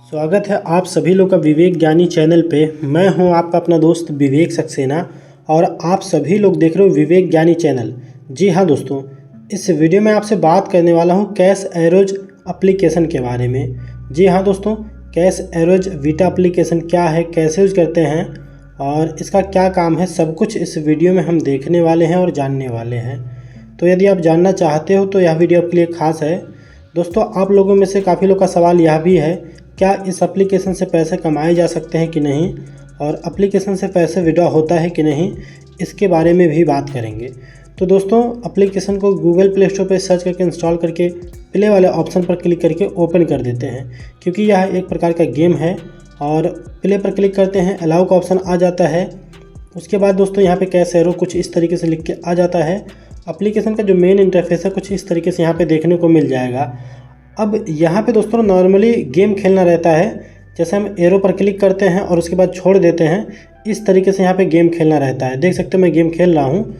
स्वागत है आप सभी लोग का विवेक ज्ञानी चैनल पे। मैं हूं आपका अपना दोस्त विवेक सक्सेना और आप सभी लोग देख रहे हो विवेक ज्ञानी चैनल। जी हाँ दोस्तों, इस वीडियो में आपसे बात करने वाला हूं कैश एरोज एप्लीकेशन के बारे में। जी हाँ दोस्तों, कैश एरोज वीटा एप्लीकेशन क्या है, कैसे यूज करते हैं और इसका क्या काम है, सब कुछ इस वीडियो में हम देखने वाले हैं और जानने वाले हैं। तो यदि आप जानना चाहते हो तो यह वीडियो आपके लिए खास है। दोस्तों, आप लोगों में से काफ़ी लोग का सवाल यह भी है, क्या इस एप्लीकेशन से पैसे कमाए जा सकते हैं कि नहीं, और एप्लीकेशन से पैसे विड्रॉ होता है कि नहीं, इसके बारे में भी बात करेंगे। तो दोस्तों, एप्लीकेशन को गूगल प्ले स्टोर पर सर्च करके इंस्टॉल करके प्ले वाले ऑप्शन पर क्लिक करके ओपन कर देते हैं, क्योंकि यह एक प्रकार का गेम है। और प्ले पर क्लिक करते हैं, अलाउ का ऑप्शन आ जाता है। उसके बाद दोस्तों यहाँ पे कैश एरो कुछ इस तरीके से लिख के आ जाता है। एप्लीकेशन का जो मेन इंटरफेस है कुछ इस तरीके से यहाँ पे देखने को मिल जाएगा। अब यहाँ पे दोस्तों नॉर्मली गेम खेलना रहता है। जैसे हम एरो पर क्लिक करते हैं और उसके बाद छोड़ देते हैं, इस तरीके से यहाँ पे गेम खेलना रहता है। देख सकते हो मैं गेम खेल रहा हूँ।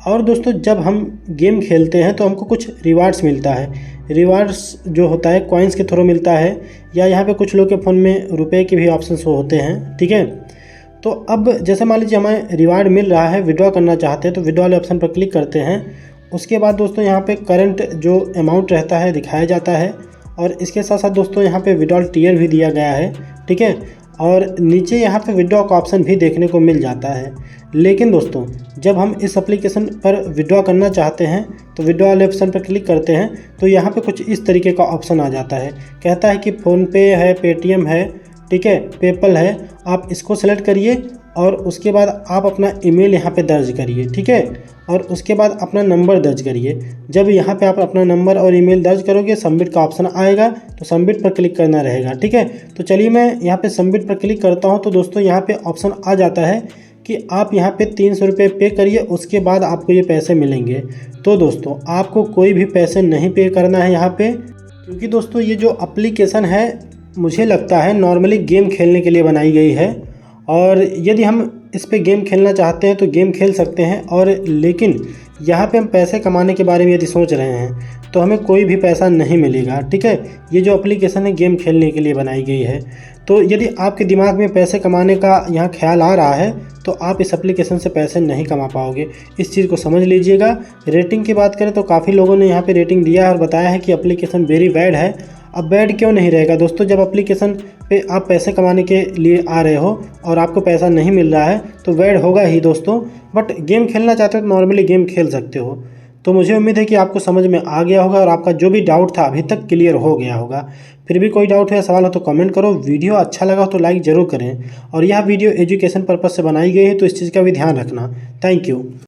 और दोस्तों, जब हम गेम खेलते हैं तो हमको कुछ रिवार्ड्स मिलता है। रिवार्ड्स जो होता है कॉइन्स के थ्रू मिलता है, या यहाँ पे कुछ लोग के फ़ोन में रुपए के भी ऑप्शन होते हैं। ठीक है, तो अब जैसे मान लीजिए हमें रिवार्ड मिल रहा है, विड्रॉ करना चाहते हैं तो विड्रॉ वाले ऑप्शन पर क्लिक करते हैं। उसके बाद दोस्तों यहाँ पे करंट जो अमाउंट रहता है दिखाया जाता है, और इसके साथ साथ दोस्तों यहाँ पे विड्रॉल टियर भी दिया गया है। ठीक है, और नीचे यहाँ पे विड्रॉ का ऑप्शन भी देखने को मिल जाता है। लेकिन दोस्तों, जब हम इस एप्लीकेशन पर विड्रॉ करना चाहते हैं तो विड्रॉ वाले ऑप्शन पर क्लिक करते हैं तो यहाँ पे कुछ इस तरीके का ऑप्शन आ जाता है। कहता है कि फ़ोनपे है, पेटीएम है, ठीक है, पेपल है, आप इसको सेलेक्ट करिए और उसके बाद आप अपना ईमेल यहाँ पे दर्ज करिए। ठीक है, और उसके बाद अपना नंबर दर्ज करिए। जब यहाँ पे आप अपना नंबर और ईमेल दर्ज करोगे, सबमिट का ऑप्शन आएगा तो सबमिट पर क्लिक करना रहेगा। ठीक है, तो चलिए मैं यहाँ पे सबमिट पर क्लिक करता हूँ। तो दोस्तों यहाँ पे ऑप्शन आ जाता है कि आप यहाँ पे 300 रुपये पे करिए, उसके बाद आपको ये पैसे मिलेंगे। तो दोस्तों, आपको कोई भी पैसे नहीं पे करना है यहाँ पे, क्योंकि दोस्तों ये जो एप्लीकेशन है मुझे लगता है नॉर्मली गेम खेलने के लिए बनाई गई है। और यदि हम इस पे गेम खेलना चाहते हैं तो गेम खेल सकते हैं, और लेकिन यहाँ पे हम पैसे कमाने के बारे में यदि सोच रहे हैं तो हमें कोई भी पैसा नहीं मिलेगा। ठीक है, ये जो एप्लीकेशन है गेम खेलने के लिए बनाई गई है। तो यदि आपके दिमाग में पैसे कमाने का यहाँ ख्याल आ रहा है तो आप इस एप्लीकेशन से पैसे नहीं कमा पाओगे, इस चीज़ को समझ लीजिएगा। रेटिंग की बात करें तो काफ़ी लोगों ने यहाँ पे रेटिंग दिया है और बताया है कि एप्लीकेशन वेरी बैड है। अब बैड क्यों नहीं रहेगा दोस्तों, जब एप्लीकेशन पे आप पैसे कमाने के लिए आ रहे हो और आपको पैसा नहीं मिल रहा है तो बैड होगा ही दोस्तों। बट गेम खेलना चाहते हो तो नॉर्मली गेम खेल सकते हो। तो मुझे उम्मीद है कि आपको समझ में आ गया होगा और आपका जो भी डाउट था अभी तक क्लियर हो गया होगा। फिर भी कोई डाउट है, सवाल हो तो कमेंट करो। वीडियो अच्छा लगा हो तो लाइक ज़रूर करें, और यह वीडियो एजुकेशन पर्पज़ से बनाई गई है तो इस चीज़ का भी ध्यान रखना। Thank you.